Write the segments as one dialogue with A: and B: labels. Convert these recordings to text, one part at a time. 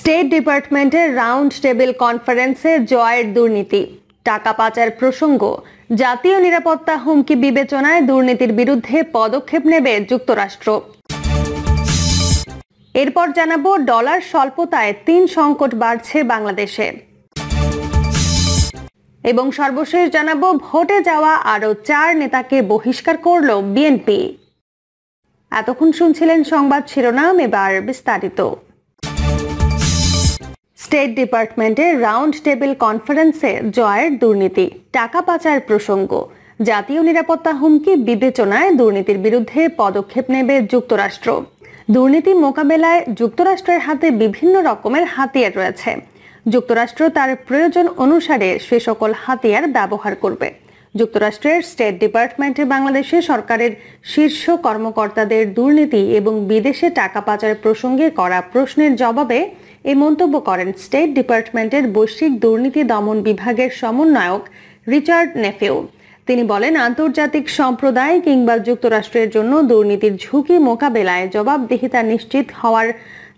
A: State ডিপার্টমেন্টের round table কনফারেন্সে জয়ের দুর্নীতি, টাকা পাচার প্রসঙ্গ, জাতীয় নিরাপত্তা হুমকি বিবেচনায় দুর্নীতির বিরুদ্ধে পদক্ষেপ নেবে যুক্তরাষ্ট্র। এরপর জানাবো ডলার স্বল্পতায় ৩ সংকট বাড়ছে বাংলাদেশে। এবং সর্বশেষ জানাবো ভোটে যাওয়া আরো ৪ নেতাকে বহিষ্কার করল বিএনপি। এতক্ষণ শুনছিলেন সংবাদ শিরোনাম, এবার বিস্তারিত। স্টেট ডিপার্টমেন্টের রাউন্ড টেবিল কনফারেন্সে জয়ের দুর্নীতি, টাকা পাচার প্রসঙ্গ, জাতীয় নিরাপত্তা হুমকি বিবেচনায় দুর্নীতির বিরুদ্ধে পদক্ষেপ নেবে যুক্তরাষ্ট্র। দুর্নীতি মোকাবেলায় যুক্তরাষ্ট্রের হাতে বিভিন্ন রকমের হাতিয়ার রয়েছে। যুক্তরাষ্ট্র তার প্রয়োজন অনুসারে সে সকল হাতিয়ার ব্যবহার করবে। যুক্তরাষ্ট্রের স্টেট ডিপার্টমেন্টে বাংলাদেশে সরকারের শীর্ষ কর্মকর্তাদের দুর্নীতি এবং বিদেশে টাকা পাচার প্রসঙ্গে করা প্রশ্নের জবাবে এই মন্তব্য করেন স্টেট ডিপার্টমেন্টের বৈশ্বিক দুর্নীতি দমন বিভাগের সমন্বয়ক রিচার্ড নেফিউ। তিনি বলেন, আন্তর্জাতিক সম্প্রদায় কিংবা যুক্তরাষ্ট্রের জন্য দুর্নীতির ঝুঁকি মোকাবেলায় জবাবদিহিতা নিশ্চিত হওয়ার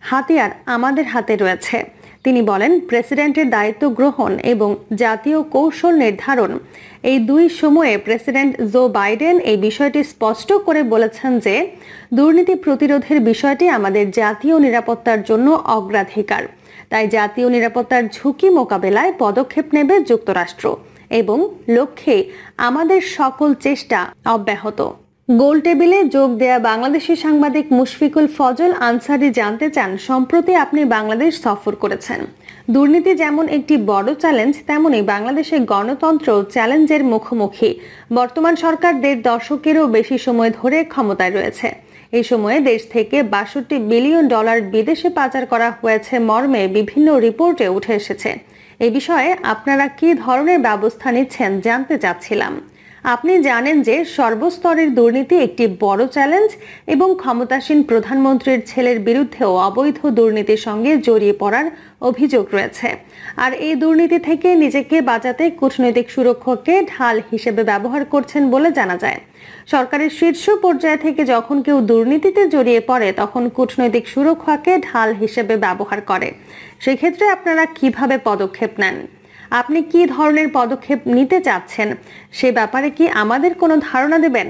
A: হাতিয়ার আমাদের হাতে রয়েছে। তিনি বলেন, প্রেসিডেন্টের দায়িত্ব গ্রহণ এবং জাতীয় কৌশল নির্ধারণ, এই দুই সময়ে প্রেসিডেন্ট জো বাইডেন এই বিষয়টি স্পষ্ট করে বলেছেন যে দুর্নীতি প্রতিরোধের বিষয়টি আমাদের জাতীয় নিরাপত্তার জন্য অগ্রাধিকার। তাই জাতীয় নিরাপত্তার ঝুঁকি মোকাবেলায় পদক্ষেপ নেবে যুক্তরাষ্ট্র এবং লক্ষ্যে আমাদের সকল চেষ্টা অব্যাহত। গোল টেবিলে যোগ দেয়া বাংলাদেশি সাংবাদিক মুশফিকুল ফজল আনসারি জানতে চান, সম্প্রতি আপনি বাংলাদেশ সফর করেছেন। দুর্নীতি যেমন একটি বড় চ্যালেঞ্জ, তেমনি বাংলাদেশের গণতন্ত্র চ্যালেঞ্জের মুখোমুখি। বর্তমান সরকার ১.৫ দশকেরও বেশি সময় ধরে ক্ষমতায় রয়েছে। এই সময়ে দেশ থেকে $৬২ বিলিয়ন বিদেশে পাচার করা হয়েছে মর্মে বিভিন্ন রিপোর্টে উঠে এসেছে। এই বিষয়ে আপনারা কি ধরনের ব্যবস্থা নিচ্ছেন জানতে চাচ্ছিলাম। আপনি জানেন যে সর্বস্তরের দুর্নীতি একটি বড় চ্যালেঞ্জ এবং ক্ষমতাসীন প্রধানমন্ত্রীর ছেলের বিরুদ্ধেও অবৈধ দুর্নীতির সঙ্গে জড়িয়ে পড়ার অভিযোগ রয়েছে। আর এই দুর্নীতি থেকে নিজেকে বাঁচাতে কূটনৈতিক সুরক্ষাকে ঢাল হিসেবে ব্যবহার করছেন বলে জানা যায়। সরকারের শীর্ষ পর্যায় থেকে যখন কেউ দুর্নীতিতে জড়িয়ে পড়ে তখন কূটনৈতিক সুরক্ষাকে ঢাল হিসেবে ব্যবহার করে। সেক্ষেত্রে আপনারা কিভাবে পদক্ষেপ নেন? আপনি কি ধরনের পদক্ষেপ নিতে চাচ্ছেন সে ব্যাপারে কি আমাদের কোনো ধারণা দেবেন?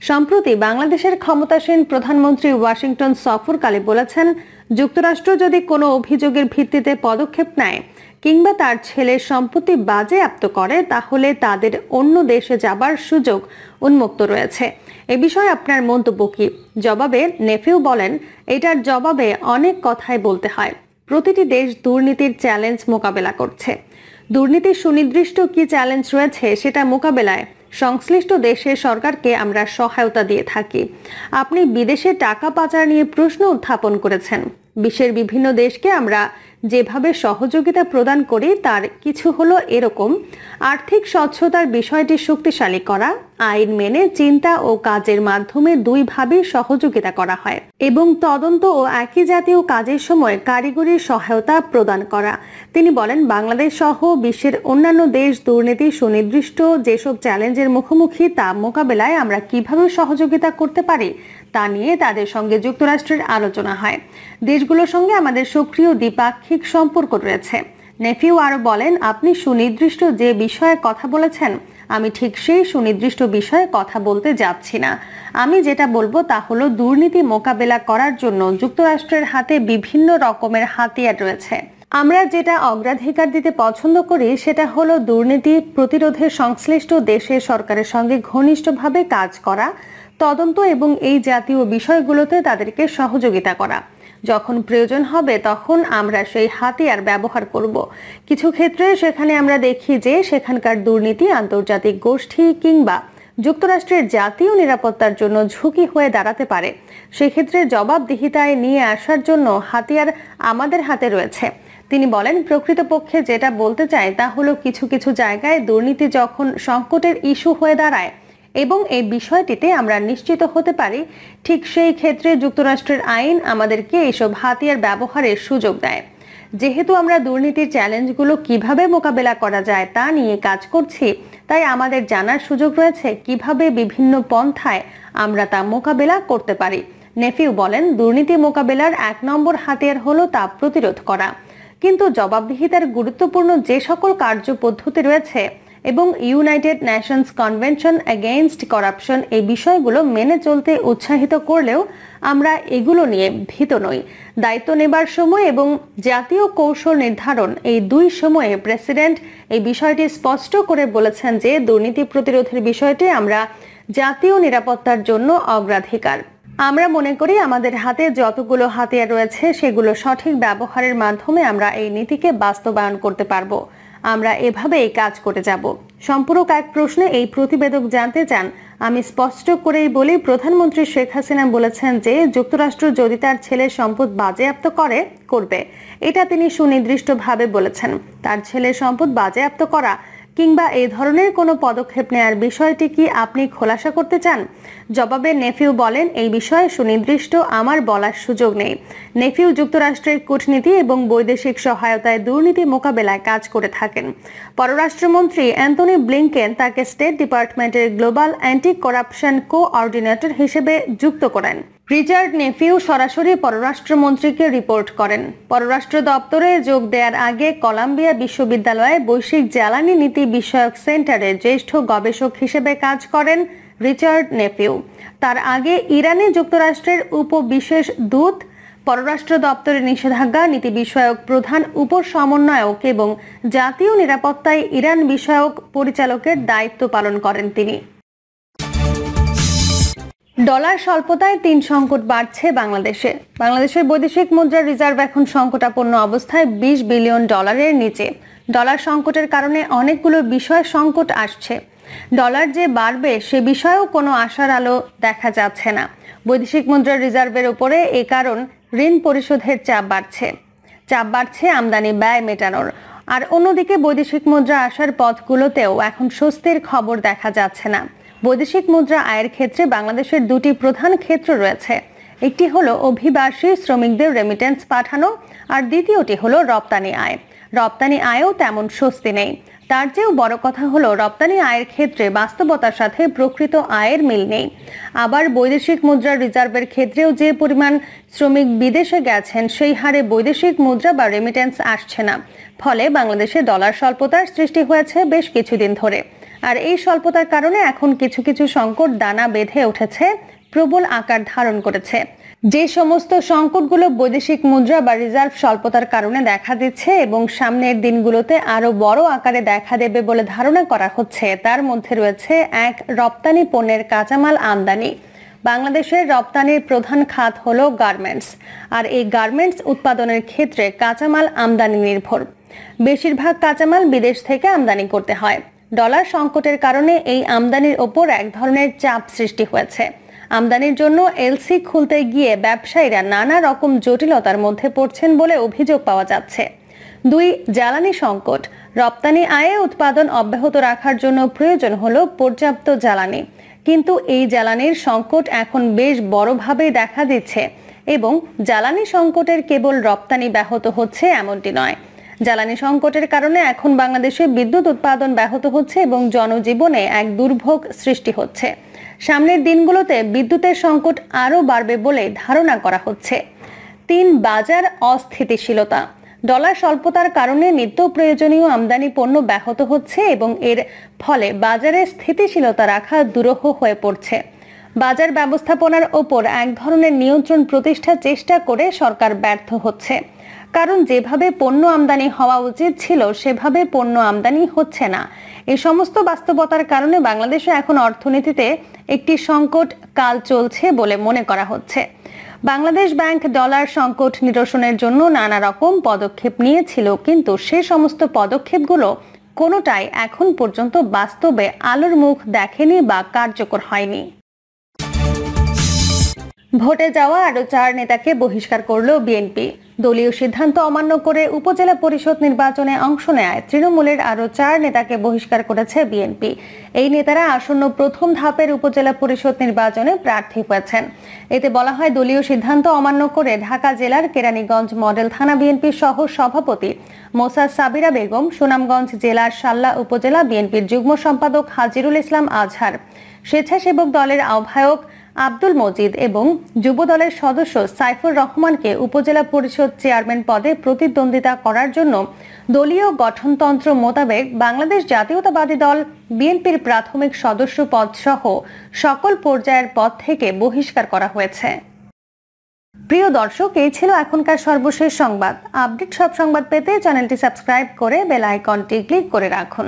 A: সম্প্রতি বাংলাদেশের ক্ষমতাসীন প্রধানমন্ত্রী ওয়াশিংটন সফরকালে বলেছেন, যুক্তরাষ্ট্র যদি কোনো অভিযোগের ভিত্তিতে পদক্ষেপ নেয় কিংবা তার ছেলের সম্পত্তি বাজেয়াপ্ত করে তাহলে তাদের অন্য দেশে যাবার সুযোগ উন্মুক্ত রয়েছে। এ বিষয়ে আপনার মন্তব্য কি? জবাবে নেফিউ বলেন, এটার জবাবে অনেক কথাই বলতে হয়। প্রতিটি দেশ দুর্নীতির চ্যালেঞ্জ মোকাবেলা করছে। দুর্নীতির সুনির্দিষ্ট কি চ্যালেঞ্জ রয়েছে সেটা মোকাবেলায় সংশ্লিষ্ট দেশের সরকারকে আমরা সহায়তা দিয়ে থাকি। আপনি বিদেশে টাকা পাচার নিয়ে প্রশ্ন উত্থাপন করেছেন। বিশ্বের বিভিন্ন দেশকে আমরা যেভাবে সহযোগিতা প্রদান করি তার কিছু হলো এরকম: আর্থিক স্বচ্ছতার বিষয়টি শক্তিশালী করা, আইন মেনে চিন্তা ও কাজের মাধ্যমে দুইভাবেই সহযোগিতা করা হয় এবং তদন্ত ও একই জাতীয় কাজের সময় কারিগরি সহায়তা প্রদান করা। তিনি বলেন, বাংলাদেশ সহ বিশ্বের অন্যান্য দেশ দুর্নীতি সুনির্দিষ্ট যেসব চ্যালেঞ্জের মুখোমুখি তা মোকাবেলায় আমরা কিভাবে সহযোগিতা করতে পারি তা নিয়ে তাদের সঙ্গে যুক্তরাষ্ট্রের আলোচনা হয়। দেশগুলোর সঙ্গে আমাদের সক্রিয় দ্বিপাক্ষিক সম্পর্ক রয়েছে। নেফিউ আরো বলেন, আপনি সুনির্দিষ্ট যে বিষয়ে কথা বলেছেন আমি ঠিক সেই সুনির্দিষ্ট বিষয়ে কথা বলতে যাচ্ছি না। আমি যেটা বলবো তা হলো দুর্নীতি মোকাবেলা করার জন্য যুক্তরাষ্ট্রের হাতে বিভিন্ন রকমের হাতিয়ার রয়েছে। আমরা যেটা অগ্রাধিকার দিতে পছন্দ করি সেটা হলো দুর্নীতি প্রতিরোধে সংশ্লিষ্ট দেশের সরকারের সঙ্গে ঘনিষ্ঠভাবে কাজ করা, তদন্ত এবং এই জাতীয় বিষয়গুলোতে তাদেরকে সহযোগিতা করা। যখন প্রয়োজন হবে তখন আমরা সেই হাতিয়ার ব্যবহার করব। কিছু ক্ষেত্রে সেখানে আমরা দেখি যে সেখানকার দুর্নীতি আন্তর্জাতিক গোষ্ঠী কিংবা যুক্তরাষ্ট্রের জাতীয় নিরাপত্তার জন্য ঝুঁকি হয়ে দাঁড়াতে পারে। সেক্ষেত্রে জবাবদিহিতায় নিয়ে আসার জন্য হাতিয়ার আমাদের হাতে রয়েছে। তিনি বলেন, প্রকৃতপক্ষে যেটা বলতে চাই তা হলো কিছু কিছু জায়গায় দুর্নীতি যখন সংকটের ইস্যু হয়ে দাঁড়ায় এবং এই বিষয়টিতে আমরা নিশ্চিত হতে পারি, ঠিক সেই ক্ষেত্রে যুক্তরাষ্ট্রের আইন আমাদেরকে এইসব হাতিয়ার ব্যবহারের সুযোগ দেয়। যেহেতু আমরা দুর্নীতির চ্যালেঞ্জগুলো কিভাবে মোকাবেলা করা যায় তা নিয়ে কাজ করছি, তাই আমাদের জানার সুযোগ রয়েছে কিভাবে বিভিন্ন পন্থায় আমরা তা মোকাবেলা করতে পারি। নেফিউ বলেন, দুর্নীতি মোকাবেলার ১ নম্বর হাতিয়ার হলো তা প্রতিরোধ করা। কিন্তু জবাবদিহিতার গুরুত্বপূর্ণ যে সকল কার্যপদ্ধতি রয়েছে এবং United Nations convention against corruption এই বিষয়গুলো মেনে চলতে উৎসাহিত করলেও আমরা এগুলো নিয়ে ভীত নই। দায়িত্ব নেবার সময় এবং জাতীয় কৌশল নির্ধারণ এই দুই সময়ে প্রেসিডেন্ট এই বিষয়টি স্পষ্ট করে বলেছেন যে দুর্নীতি প্রতিরোধের বিষয়টি আমরা জাতীয় নিরাপত্তার জন্য অগ্রাধিকার। আমরা মনে করি আমাদের হাতে যতগুলো হাতিয়ার রয়েছে সেগুলো সঠিক ব্যবহারের মাধ্যমে আমরা এই নীতিকে বাস্তবায়ন করতে পারবো। আমরা এভাবেই কাজ করে যাব। সম্পূরক এক প্রশ্নে এই প্রতিবেদক জানতে চান, আমি স্পষ্ট করেই বলি, প্রধানমন্ত্রী শেখ হাসিনা বলেছেন যে যুক্তরাষ্ট্র যদি তার ছেলের সম্পদ বাজেয়াপ্ত করবে। এটা তিনি সুনির্দিষ্টভাবে বলেছেন। তার ছেলের সম্পদ বাজেয়াপ্ত করা কিংবা এই ধরনের কোনো পদক্ষেপ নেয়ার বিষয়টি কি আপনি খোলাসা করতে চান? জবাবে নেফিউ বলেন, এই বিষয়ে সুনির্দিষ্ট আমার বলার সুযোগ নেই। নেফিউ যুক্তরাষ্ট্রের কূটনীতি এবং বৈদেশিক সহায়তায় দুর্নীতি মোকাবেলায় কাজ করে থাকেন। পররাষ্ট্রমন্ত্রী অ্যান্টনি ব্লিংকেন তাকে স্টেট ডিপার্টমেন্টের গ্লোবাল অ্যান্টি করাপশন কোঅর্ডিনেটর হিসেবে যুক্ত করেন। রিচার্ড নেফিউ সরাসরি পররাষ্ট্রমন্ত্রীকে রিপোর্ট করেন। পররাষ্ট্র দপ্তরে যোগ দেওয়ার আগে কলাম্বিয়া বিশ্ববিদ্যালয়ে বৈশ্বিক জ্বালানি নীতি বিষয়ক সেন্টারে জ্যেষ্ঠ গবেষক হিসেবে কাজ করেন রিচার্ড নেফিউ। তার আগে ইরানে যুক্তরাষ্ট্রের উপবিশেষ দূত, পররাষ্ট্র দপ্তরের নিষেধাজ্ঞা নীতি বিষয়ক প্রধান উপসমন্বয়ক এবং জাতীয় নিরাপত্তায় ইরান বিষয়ক পরিচালকের দায়িত্ব পালন করেন তিনি। ডলার স্বল্পতায় ৩ সংকট বাড়ছে বাংলাদেশে। বাংলাদেশের বৈদেশিক মুদ্রার রিজার্ভ এখন সংকটাপন্ন অবস্থায় ২০ বিলিয়ন ডলারের নিচে। ডলার সংকটের কারণে অনেকগুলো বিষয় সংকট আসছে। ডলার যে বাড়বে সে বিষয়েও কোনো আশার আলো দেখা যাচ্ছে না। বৈদেশিক মুদ্রার রিজার্ভের উপরে এ কারণ ঋণ পরিশোধের চাপ বাড়ছে আমদানি ব্যয় মেটানোর। আর অন্যদিকে বৈদেশিক মুদ্রা আসার পথগুলোতেও এখন স্বস্তির খবর দেখা যাচ্ছে না। বৈদেশিক মুদ্রা আয়ের ক্ষেত্রে বাংলাদেশের দুটি প্রধান ক্ষেত্র রয়েছে। একটি হলো অভিবাসী শ্রমিকদের রেমিটেন্স পাঠানো, আর দ্বিতীয়টি হলো রপ্তানি আয়। রপ্তানি আয়েও তেমন স্বস্তি নেই। তার চেয়েও বড় কথা হলো রপ্তানি আয়ের ক্ষেত্রে বাস্তবতার সাথে প্রকৃত আয়ের মিল নেই। আবার বৈদেশিক মুদ্রার রিজার্ভের ক্ষেত্রেও যে পরিমাণ শ্রমিক বিদেশে গেছেন সেই হারে বৈদেশিক মুদ্রা বা রেমিটেন্স আসছে না। ফলে বাংলাদেশে ডলার স্বল্পতার সৃষ্টি হয়েছে বেশ কিছুদিন ধরে। আর এই স্বল্পতার কারণে এখন কিছু কিছু সংকট দানা বেঁধে উঠেছে, প্রবল আকার ধারণ করেছে। যে সমস্ত সংকটগুলো বৈদেশিক মুদ্রা বা রিজার্ভ স্বল্পতার কারণে দেখা দিচ্ছে এবং সামনের দিনগুলোতে আরো বড় আকারে দেখা দেবে বলে ধারণা করা হচ্ছে, তার মধ্যে রয়েছে এক, রপ্তানি পণ্যের কাঁচামাল আমদানি। বাংলাদেশের রপ্তানির প্রধান খাত হলো গার্মেন্টস, আর এই গার্মেন্টস উৎপাদনের ক্ষেত্রে কাঁচামাল আমদানি নির্ভর। বেশিরভাগ কাঁচামাল বিদেশ থেকে আমদানি করতে হয়। ডলার সংকটের কারণে এই আমদানির ওপর এক ধরনের চাপ সৃষ্টি হয়েছে। আমদানির জন্য এলসি খুলতে গিয়ে ব্যবসায়ীরা নানা রকম জটিলতার মধ্যে পড়ছেন বলে অভিযোগ পাওয়া যাচ্ছে। ২, জ্বালানি সংকট। রপ্তানি আয়ে উৎপাদন অব্যাহত রাখার জন্য প্রয়োজন হলো পর্যাপ্ত জ্বালানি, কিন্তু এই জ্বালানির সংকট এখন বেশ বড়ভাবেই দেখা দিচ্ছে এবং জ্বালানি সংকটের কেবল রপ্তানি ব্যাহত হচ্ছে এমনটি নয়। জ্বালানি সংকটের কারণে এখন বাংলাদেশে বিদ্যুৎ উৎপাদন ব্যাহত হচ্ছে এবং জনজীবনে এক দুর্ভোগ সৃষ্টি হচ্ছে। সামনের দিনগুলোতে বিদ্যুতের সংকট আরও বাড়বে বলে ধারণা করা হচ্ছে। ৩, বাজার অস্থিতিশীলতা। ডলার স্বল্পতার কারণে নিত্য প্রয়োজনীয় আমদানি পণ্য ব্যাহত হচ্ছে এবং এর ফলে বাজারে স্থিতিশীলতা রাখা দুরূহ হয়ে পড়ছে। বাজার ব্যবস্থাপনার ওপর এক ধরনের নিয়ন্ত্রণ প্রতিষ্ঠার চেষ্টা করে সরকার ব্যর্থ হচ্ছে, কারণ যেভাবে পণ্য আমদানি হওয়া উচিত ছিল সেভাবে পণ্য আমদানি হচ্ছে না। এই সমস্ত বাস্তবতার কারণে বাংলাদেশে এখন অর্থনীতিতে একটি সংকট কাল চলছে বলে মনে করা হচ্ছে। বাংলাদেশ ব্যাংক ডলার সংকট নিরসনের জন্য নানা রকম পদক্ষেপ নিয়েছিল, কিন্তু সে সমস্ত পদক্ষেপগুলো কোনোটাই এখন পর্যন্ত বাস্তবে আলোর মুখ দেখেনি বা কার্যকর হয়নি। ভোটে যাওয়া আরো 4 নেতাকে বহিষ্কার করল বিএনপি। দলীয় সিদ্ধান্ত অমান্য করে উপজেলা পরিষদ নির্বাচনে অংশ নেয় তৃণমূলের আরো 4 নেতাকে বহিষ্কার করেছে বিএনপি। এই নেতারা আসন্ন প্রথম ধাপের উপজেলা পরিষদ নির্বাচনে প্রার্থী হয়েছেন। এতে বলা হয়, দলীয় সিদ্ধান্ত অমান্য করে ঢাকা জেলার কেরানীগঞ্জ মডেল থানা বিএনপির সহ সভাপতি মোসাদ সাবিরা বেগম, সুনামগঞ্জ জেলার শাল্লা উপজেলা বিএনপির যুগ্ম সম্পাদক হাজিরুল ইসলাম আজহার, স্বেচ্ছাসেবক দলের আহ্বায়ক আব্দুল মজিদ এবং যুবদলের সদস্য সাইফুর রহমানকে উপজেলা পরিষদ চেয়ারম্যান পদে প্রতিদ্বন্দ্বিতা করার জন্য দলীয় গঠনতন্ত্র মোতাবেক বাংলাদেশ জাতীয়তাবাদী দল বিএনপির প্রাথমিক সদস্য পদ সহ সকল পর্যায়ের পদ থেকে বহিষ্কার করা হয়েছে। প্রিয় দর্শক, এই ছিল এখনকার সর্বশেষ সংবাদ। আপডেট সব সংবাদ পেতে চ্যানেলটি সাবস্ক্রাইব করে বেল আইকনটি ক্লিক করে রাখুন।